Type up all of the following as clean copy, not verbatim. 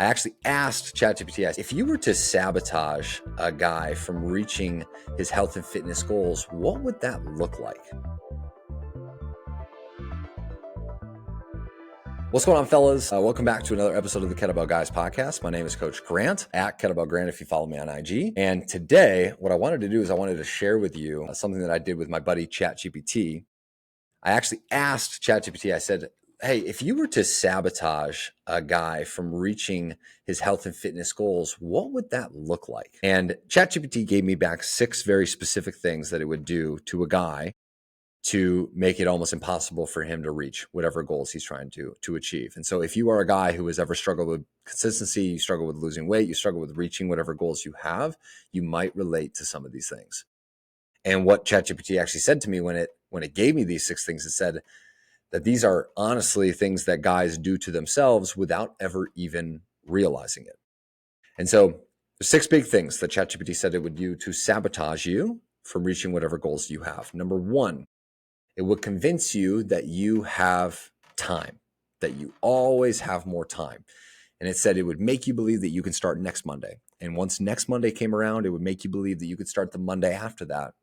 I actually asked ChatGPT, if you were to sabotage a guy from reaching his health and fitness goals, what would that look like? What's going on, fellas? Welcome back to another episode of the Kettlebell Guys podcast. My name is Coach Grant, at Kettlebell Grant if you follow me on IG. And today, what I wanted to do is I wanted to share with you something that I did with my buddy ChatGPT. I actually asked ChatGPT, I said, hey, if you were to sabotage a guy from reaching his health and fitness goals, what would that look like? And ChatGPT gave me back 6 very specific things that it would do to a guy to make it almost impossible for him to reach whatever goals he's trying to achieve. And so if you are a guy who has ever struggled with consistency, you struggle with losing weight, you struggle with reaching whatever goals you have, you might relate to some of these things. And what ChatGPT actually said to me when it gave me these 6 things, it said that these are honestly things that guys do to themselves without ever even realizing it. And so there's 6 big things that ChatGPT said it would do to sabotage you from reaching whatever goals you have. Number 1, it would convince you that you have time, that you always have more time. And it said it would make you believe that you can start next Monday. And once next Monday came around, it would make you believe that you could start the Monday after that.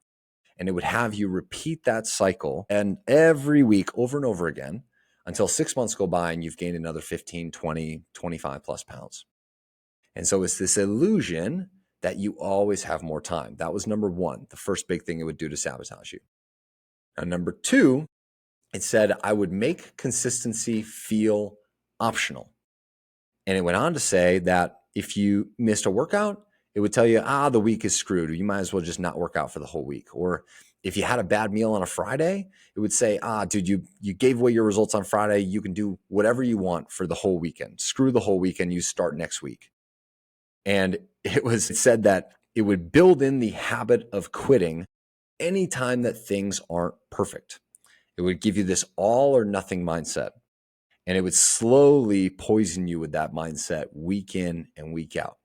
And it would have you repeat that cycle and every week over and over again until 6 months go by and you've gained another 15, 20, 25 plus pounds. And so it's this illusion that you always have more time. That was number 1, the first big thing it would do to sabotage you. Now, number 2, it said I would make consistency feel optional. And it went on to say that if you missed a workout, it would tell you, the week is screwed. You might as well just not work out for the whole week. Or if you had a bad meal on a Friday, it would say, dude, you gave away your results on Friday. You can do whatever you want for the whole weekend. Screw the whole weekend. You start next week. And it said that it would build in the habit of quitting anytime that things aren't perfect. It would give you this all or nothing mindset. And it would slowly poison you with that mindset week in and week out.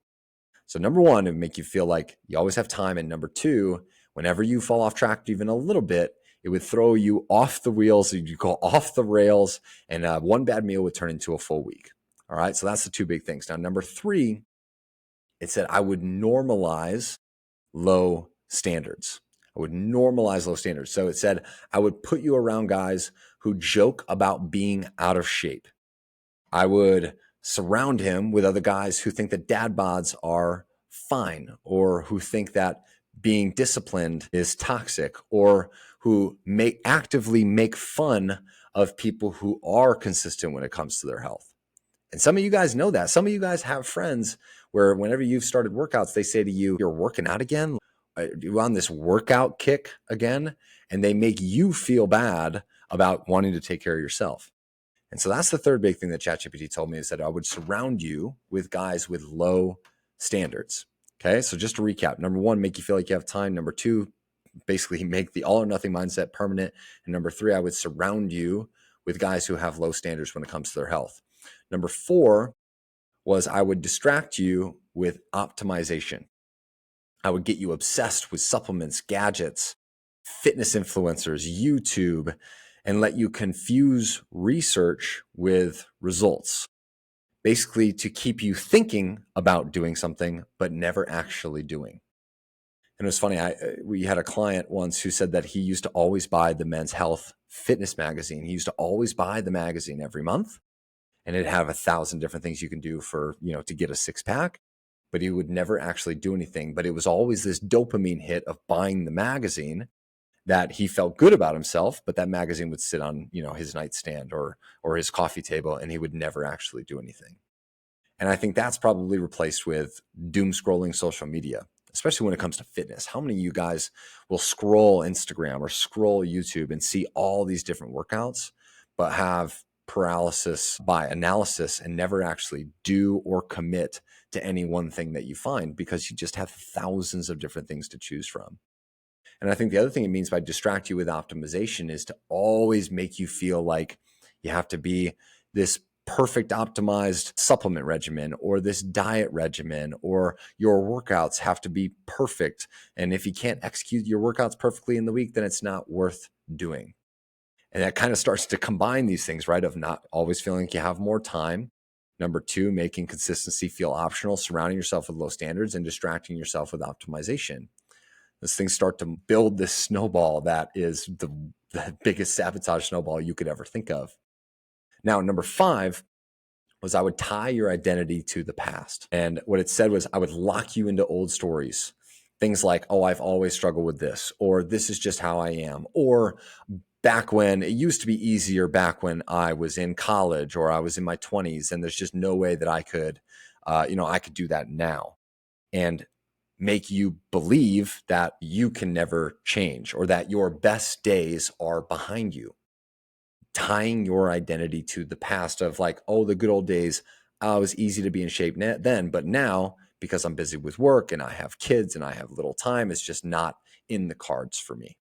So number 1, it would make you feel like you always have time. And number 2, whenever you fall off track even a little bit, it would throw you off the wheels. You go off the rails, and one bad meal would turn into a full week. All right. So that's the 2 big things. Now, number 3, it said I would normalize low standards. I would normalize low standards. So it said I would put you around guys who joke about being out of shape. I would surround him with other guys who think that dad bods are fine, or who think that being disciplined is toxic, or who may actively make fun of people who are consistent when it comes to their health. And some of you guys know that. Some of you guys have friends where whenever you've started workouts, they say to you, you're working out again? You're on this workout kick again? And they make you feel bad about wanting to take care of yourself. And so that's the 3rd big thing that ChatGPT told me, is that I would surround you with guys with low standards. Okay, so just to recap, number 1, make you feel like you have time. Number 2, basically make the all or nothing mindset permanent. And number 3, I would surround you with guys who have low standards when it comes to their health. Number 4 was I would distract you with optimization. I would get you obsessed with supplements, gadgets, fitness influencers, YouTube, and let you confuse research with results, basically to keep you thinking about doing something, but never actually doing. And it was funny, we had a client once who said that he used to always buy the Men's Health Fitness magazine. He used to always buy the magazine every month, and it'd have 1,000 different things you can do for, to get a 6-pack, but he would never actually do anything. But it was always this dopamine hit of buying the magazine that he felt good about himself, but that magazine would sit on, his nightstand or his coffee table, and he would never actually do anything. And I think that's probably replaced with doom scrolling social media, especially when it comes to fitness. How many of you guys will scroll Instagram or scroll YouTube and see all these different workouts, but have paralysis by analysis and never actually do or commit to any one thing that you find, because you just have thousands of different things to choose from? And I think the other thing it means by distract you with optimization is to always make you feel like you have to be this perfect optimized supplement regimen or this diet regimen, or your workouts have to be perfect. And if you can't execute your workouts perfectly in the week, then it's not worth doing. And that kind of starts to combine these things, right? Of not always feeling like you have more time, Number 2, making consistency feel optional, surrounding yourself with low standards and distracting yourself with optimization. Those things start to build this snowball that is the biggest sabotage snowball you could ever think of. Now, number 5 was I would tie your identity to the past. And what it said was I would lock you into old stories. Things like, oh, I've always struggled with this, or this is just how I am, or back when it used to be easier back when I was in college or I was in my 20s, and there's just no way that I could, I could do that now. And make you believe that you can never change or that your best days are behind you. Tying your identity to the past of like, oh, the good old days, it was easy to be in shape then, but now because I'm busy with work and I have kids and I have little time, it's just not in the cards for me.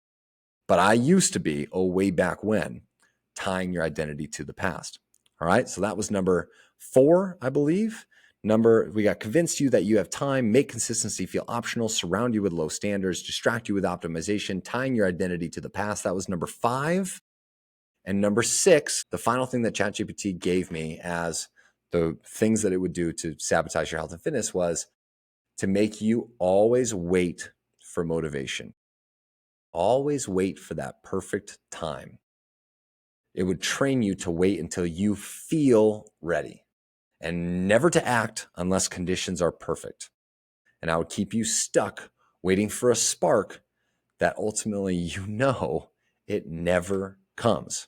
But I used to be, way back when, tying your identity to the past. All right, so that was number 4, I believe. We got convinced you that you have time, make consistency feel optional, surround you with low standards, distract you with optimization, tying your identity to the past. That was number 5. And number 6, the final thing that ChatGPT gave me as the things that it would do to sabotage your health and fitness was to make you always wait for motivation. Always wait for that perfect time. It would train you to wait until you feel ready and never to act unless conditions are perfect. And I would keep you stuck waiting for a spark that ultimately it never comes.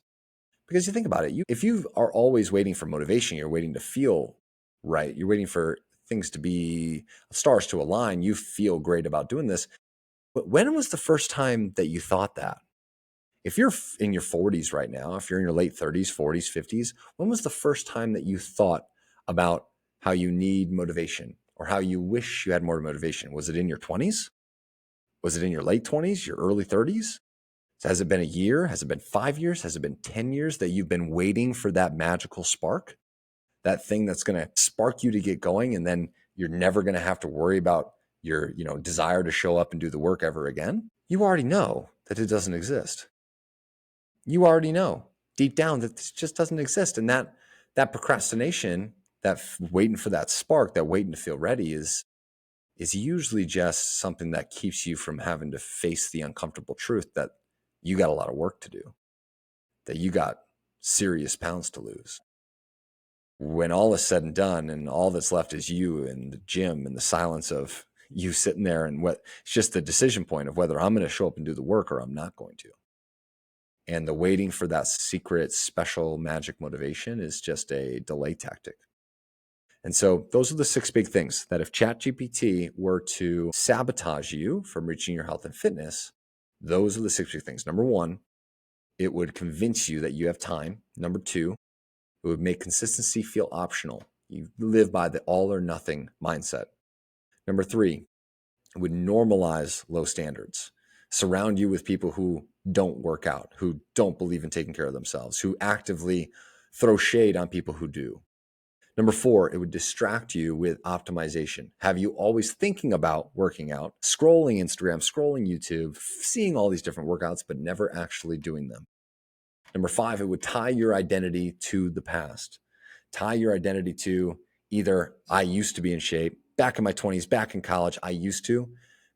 Because you think about it, if you are always waiting for motivation, you're waiting to feel right, you're waiting for things to be stars to align, you feel great about doing this. But when was the first time that you thought that? If you're in your 40s right now, if you're in your late 30s, 40s, 50s, when was the first time that you thought about how you need motivation or how you wish you had more motivation? Was it in your 20s? Was it in your late 20s, your early 30s? So has it been a year? Has it been 5 years? Has it been 10 years that you've been waiting for that magical spark? That thing that's going to spark you to get going, and then you're never going to have to worry about your, desire to show up and do the work ever again? You already know that it doesn't exist. You already know deep down that this just doesn't exist. And that procrastination, that waiting for that spark, that waiting to feel ready is usually just something that keeps you from having to face the uncomfortable truth that you got a lot of work to do, that you got serious pounds to lose. When all is said and done and all that's left is you and the gym and the silence of you sitting there, and it's just the decision point of whether I'm going to show up and do the work or I'm not going to. And the waiting for that secret, special, magic motivation is just a delay tactic. And so those are the 6 big things that if ChatGPT were to sabotage you from reaching your health and fitness, those are the 6 big things. Number 1, it would convince you that you have time. Number 2, it would make consistency feel optional. You live by the all or nothing mindset. Number 3, it would normalize low standards. Surround you with people who don't work out, who don't believe in taking care of themselves, who actively throw shade on people who do. Number 4, it would distract you with optimization. Have you always thinking about working out, scrolling Instagram, scrolling YouTube, seeing all these different workouts, but never actually doing them. Number 5, it would tie your identity to the past. Tie your identity to either I used to be in shape, back in my 20s, back in college, I used to,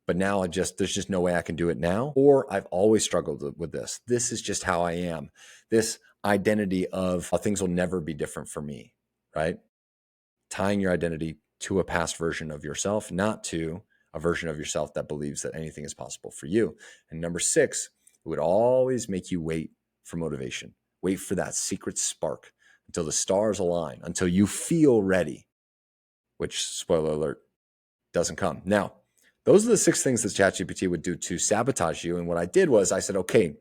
but now there's just no way I can do it now. Or I've always struggled with this. This is just how I am. This identity of how things will never be different for me, right? Tying your identity to a past version of yourself, not to a version of yourself that believes that anything is possible for you. And number 6, it would always make you wait for motivation. Wait for that secret spark until the stars align, until you feel ready, which, spoiler alert, doesn't come. Now, those are the 6 things that ChatGPT would do to sabotage you. And what I did was I said, okay,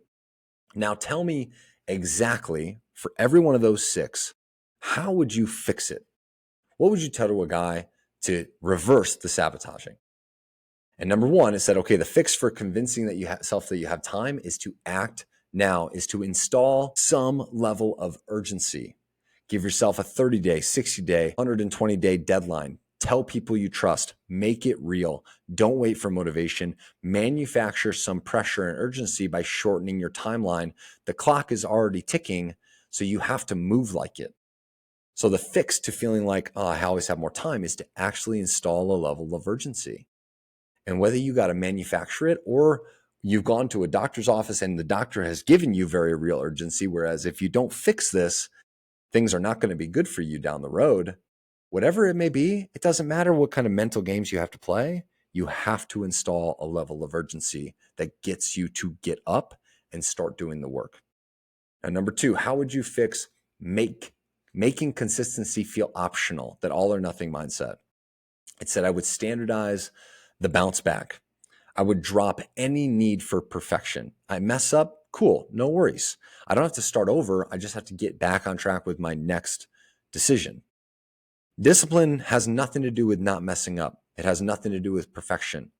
now tell me exactly for every one of those 6, how would you fix it? What would you tell to a guy to reverse the sabotaging? And number 1, it said, okay, the fix for convincing that you have time is to act now, is to install some level of urgency. Give yourself a 30-day, 60-day, 120-day deadline. Tell people you trust. Make it real. Don't wait for motivation. Manufacture some pressure and urgency by shortening your timeline. The clock is already ticking, so you have to move like it. So the fix to feeling like, oh, I always have more time is to actually install a level of urgency. And whether you got to manufacture it or you've gone to a doctor's office and the doctor has given you very real urgency, whereas if you don't fix this, things are not going to be good for you down the road. Whatever it may be, it doesn't matter what kind of mental games you have to play. You have to install a level of urgency that gets you to get up and start doing the work. Now, number 2, how would you fix making consistency feel optional, that all or nothing mindset? It said I would standardize the bounce back. I would drop any need for perfection. I mess up, cool, no worries. I don't have to start over. I just have to get back on track with my next decision. Discipline has nothing to do with not messing up. It has nothing to do with perfection.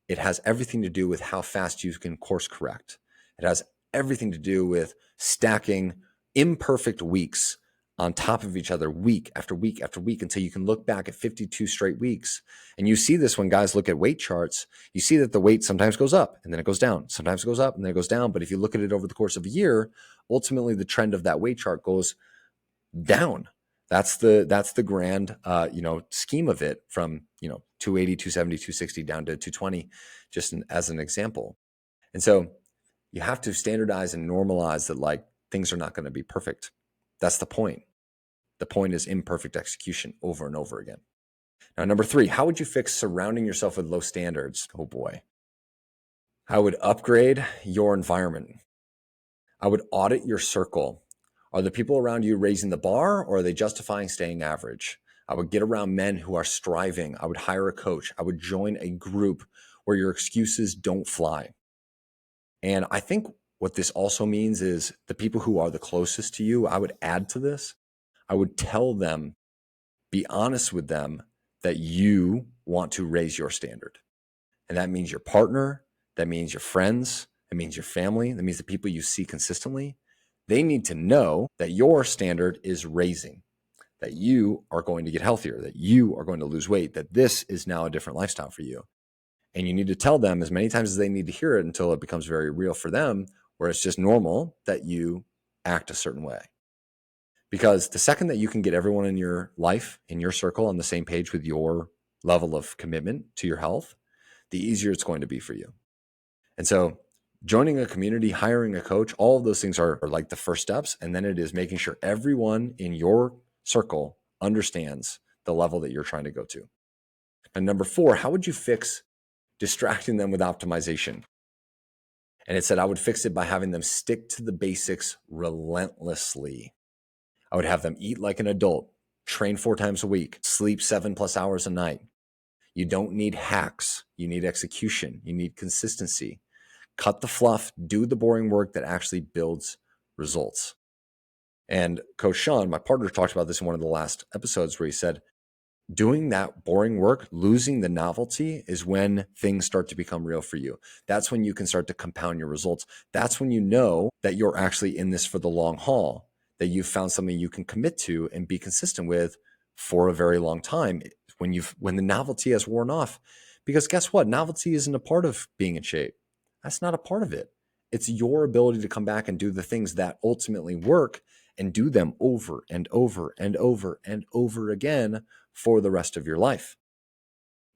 It has everything to do with how fast you can course correct. It has everything to do with stacking imperfect weeks on top of each other, week after week after week, until you can look back at 52 straight weeks. And you see this when guys look at weight charts. You see that the weight sometimes goes up and then it goes down. Sometimes it goes up and then it goes down. But if you look at it over the course of a year, ultimately the trend of that weight chart goes down. That's the grand scheme of it, from 280, 270, 260 down to 220, just as an example. And so you have to standardize and normalize that, like, things are not going to be perfect. That's the point. The point is imperfect execution over and over again. Now, number 3, how would you fix surrounding yourself with low standards? Oh boy. I would upgrade your environment. I would audit your circle. Are the people around you raising the bar, or are they justifying staying average? I would get around men who are striving. I would hire a coach. I would join a group where your excuses don't fly. And I think what this also means is the people who are the closest to you, I would add to this. I would tell them, be honest with them, that you want to raise your standard. And that means your partner, that means your friends, that means your family, that means the people you see consistently. They need to know that your standard is raising, that you are going to get healthier, that you are going to lose weight, that this is now a different lifestyle for you. And you need to tell them as many times as they need to hear it until it becomes very real for them, where it's just normal that you act a certain way. Because the second that you can get everyone in your life, in your circle, on the same page with your level of commitment to your health, the easier it's going to be for you. And so joining a community, hiring a coach, all of those things are like the first steps. And then it is making sure everyone in your circle understands the level that you're trying to go to. And number 4, how would you fix distracting them with optimization? And it said I would fix it by having them stick to the basics relentlessly. I would have them eat like an adult, train 4 times a week, sleep 7+ hours a night. You don't need hacks. You need execution. You need consistency. Cut the fluff, do the boring work that actually builds results. And Coach Sean, my partner, talked about this in one of the last episodes, where he said, doing that boring work, losing the novelty, is when things start to become real for you. That's when you can start to compound your results. That's when you know that you're actually in this for the long haul, that you've found something you can commit to and be consistent with for a very long time, when the novelty has worn off. Because guess what? Novelty isn't a part of being in shape. That's not a part of it. It's your ability to come back and do the things that ultimately work, and do them over and over and over and over again for the rest of your life.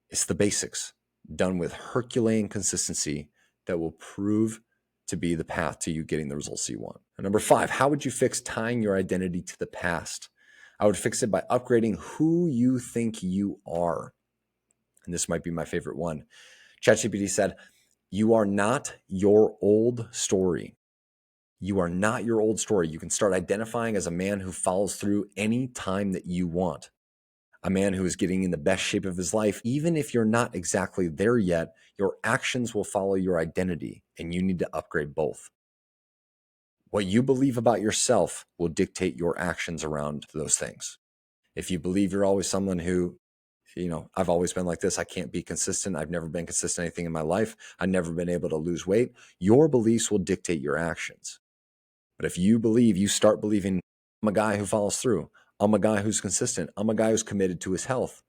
It's the basics done with Herculean consistency that will prove to be the path to you getting the results you want. And number 5, how would you fix tying your identity to the past? I would fix it by upgrading who you think you are. And this might be my favorite one. ChatGPT said, you are not your old story. You are not your old story. You can start identifying as a man who follows through any time that you want. A man who is getting in the best shape of his life. Even if you're not exactly there yet, your actions will follow your identity, and you need to upgrade both. What you believe about yourself will dictate your actions around those things. If you believe you're always someone who, I've always been like this, I can't be consistent, I've never been consistent anything in my life, I've never been able to lose weight, your beliefs will dictate your actions. But if you start believing, I'm a guy who follows through, I'm a guy who's consistent, I'm a guy who's committed to his health,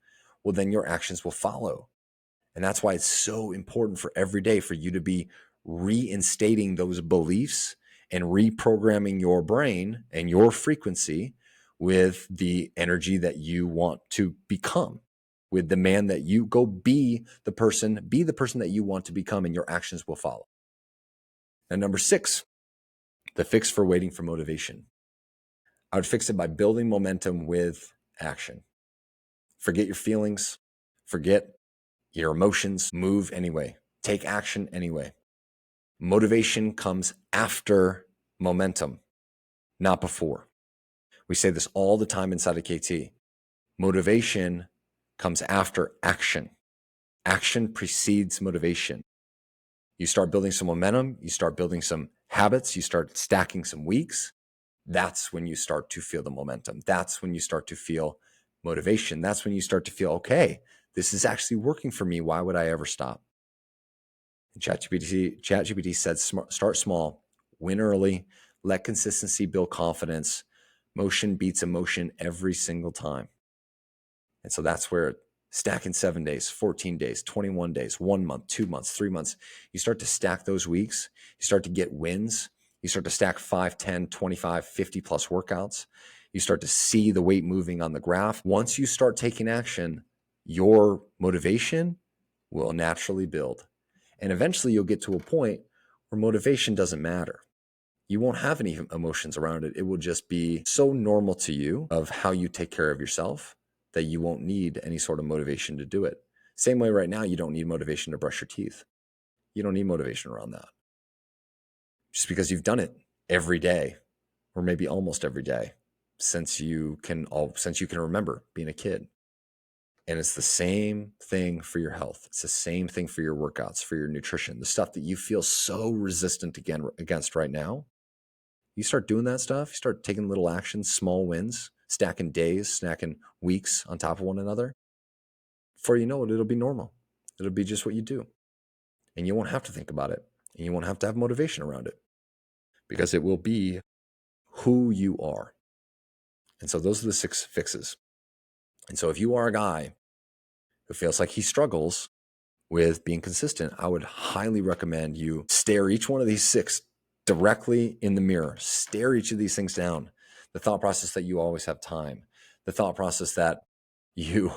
well, then your actions will follow. And that's why it's so important for every day for you to be reinstating those beliefs and reprogramming your brain and your frequency with the energy that you want to become, with the man that you go be the person that you want to become, and your actions will follow. And number 6, the fix for waiting for motivation. I would fix it by building momentum with action. Forget your feelings, forget your emotions, move anyway, take action anyway. Motivation comes after momentum, not before. We say this all the time inside of KT. Motivation comes after action. Action precedes motivation. You start building some momentum, you start building some habits, you start stacking some weeks. That's when you start to feel the momentum. That's when you start to feel motivation. That's when you start to feel, okay, this is actually working for me. Why would I ever stop? And ChatGPT said, start small, win early, let consistency build confidence. Motion beats emotion every single time. And so that's where stacking 7 days, 14 days, 21 days, 1 month, 2 months, 3 months, you start to stack those weeks, you start to get wins, you start to stack 5, 10, 25, 50 plus workouts. You start to see the weight moving on the graph. Once you start taking action, your motivation will naturally build. And eventually you'll get to a point where motivation doesn't matter. You won't have any emotions around it. It will just be so normal to you of how you take care of yourself that you won't need any sort of motivation to do it. Same way right now, you don't need motivation to brush your teeth. You don't need motivation around that. Just because you've done it every day, or maybe almost every day, since you can remember being a kid. And it's the same thing for your health. It's the same thing for your workouts, for your nutrition, the stuff that you feel so resistant against right now. You start doing that stuff, you start taking little actions, small wins, stacking days, stacking weeks on top of one another. Before you know it, it'll be normal. It'll be just what you do. And you won't have to think about it. And you won't have to have motivation around it, because it will be who you are. And so those are the 6 fixes. And so if you are a guy who feels like he struggles with being consistent, I would highly recommend you stare each one of these 6 directly in the mirror. Stare each of these things down. The thought process that you always have time. The thought process that you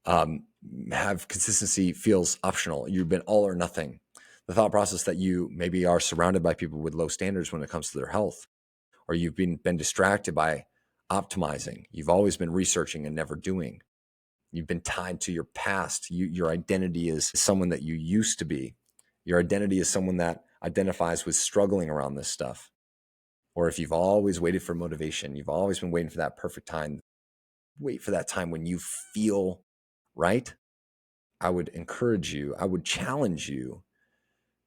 have consistency feels optional. You've been all or nothing. The thought process that you maybe are surrounded by people with low standards when it comes to their health, or you've been distracted by optimizing. You've always been researching and never doing. You've been tied to your past. Your identity is someone that you used to be. Your identity is someone that identifies with struggling around this stuff. Or if you've always waited for motivation, you've always been waiting for that perfect time, wait for that time when you feel right. I would encourage you, I would challenge you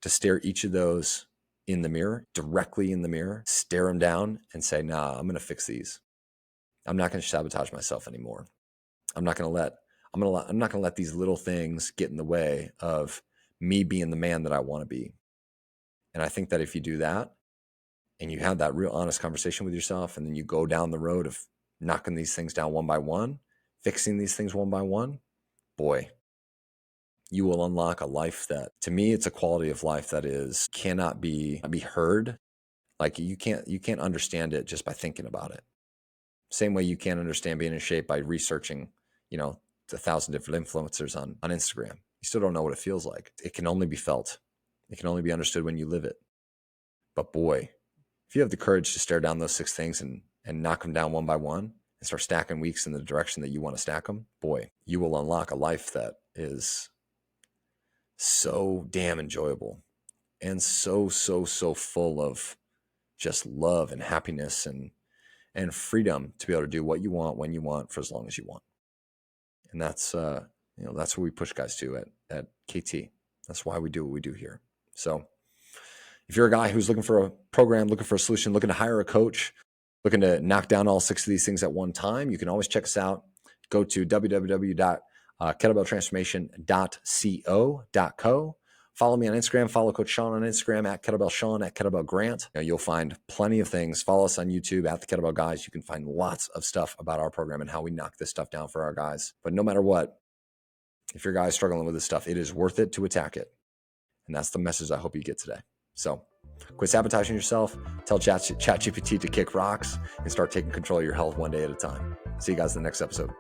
to stare each of those in the mirror, directly in the mirror, stare them down and say, nah, I'm going to fix these. I'm not going to sabotage myself anymore. I'm not going to let these little things get in the way of me being the man that I want to be. And I think that if you do that and you have that real honest conversation with yourself, and then you go down the road of knocking these things down one by one, fixing these things one by one, boy, you will unlock a life that, to me, it's a quality of life that cannot be heard. Like you can't understand it just by thinking about it. Same way you can't understand being in shape by researching, 1,000 different influencers on Instagram. You still don't know what it feels like. It can only be felt. It can only be understood when you live it. But boy, if you have the courage to stare down those 6 things and knock them down one by one and start stacking weeks in the direction that you want to stack them, boy, you will unlock a life that is so damn enjoyable and so full of just love and happiness and freedom to be able to do what you want, when you want, for as long as you want. And that's that's what we push guys to at KT. That's why we do what we do here. So if you're a guy who's looking for a program, looking for a solution, looking to hire a coach, looking to knock down all 6 of these things at one time, you can always check us out. Go to www.kettlebelltransformation.co. Follow me on Instagram. Follow Coach Sean on Instagram at Kettlebell Sean, at Kettlebell Grant. You'll find plenty of things. Follow us on YouTube at the Kettlebell Guys. You can find lots of stuff about our program and how we knock this stuff down for our guys. But no matter what, if your guy's struggling with this stuff, it is worth it to attack it. And that's the message I hope you get today. So Quit sabotaging yourself. Tell ChatGPT to kick rocks and start taking control of your health one day at a time. See you guys in the next episode.